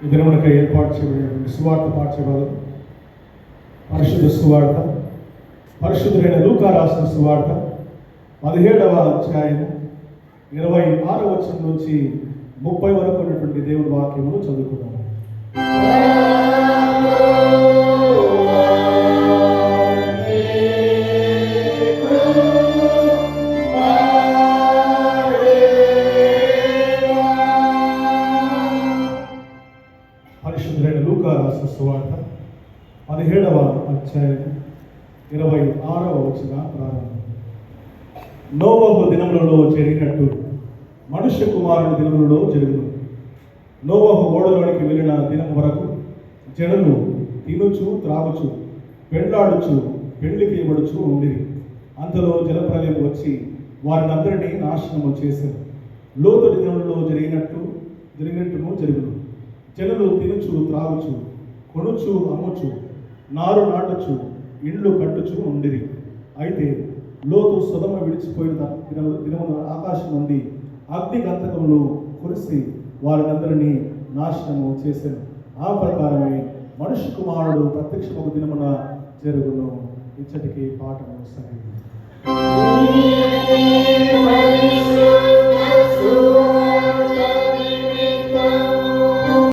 ఈ దినమునకై ఏర్పాటు చేయబడినటువంటి సువార్త పాఠ్యభాగం పరిశుద్ధ సువార్త, పరిశుద్ధుడైన లూకా రాసిన సువార్త 17వ అధ్యాయము 26వ వచనం నుంచి 30 వరకు ఉన్నటువంటి దేవుని వాక్యమును చదువుకున్నాము. పరిశుద్ధుడైన లూకా రాసిన సువార్త 17వ అధ్యాయం 26వ వచనం ప్రారంభం. నోవహు దినములలో జరిగినట్టు మనుష్య కుమారుని దినములలో జరుగును. నోవహు ఓడలోనికి వెళ్ళిన దినం వరకు జనులు తినుచు త్రాగుచు పెండ్లాడుచు పెళ్లికి ఇవ్వడుచు ఉండిరి. అంతలో జలప్రలయం వచ్చి వారినందరినీ నాశనము చేశారు. లోతు దినములలో జరిగినట్టును జరుగును. జనులు తినుచు త్రాగుచు కొనుచు అమ్ముచు నారు నాటుచు ఇండ్లు కట్టుచు ఉండిరి. అయితే లోతు సొదమ విడిచిపోయిన దినమున ఆకాశం నుండి అగ్ని గంధకములు కురిసి వారినందరినీ నాశనము చేశాను. ఆ ప్రకారమే మనుష్య కుమారుడు ప్రత్యక్షమగు దినమున జరుగును. ఇచ్చటికి పాఠము సరి.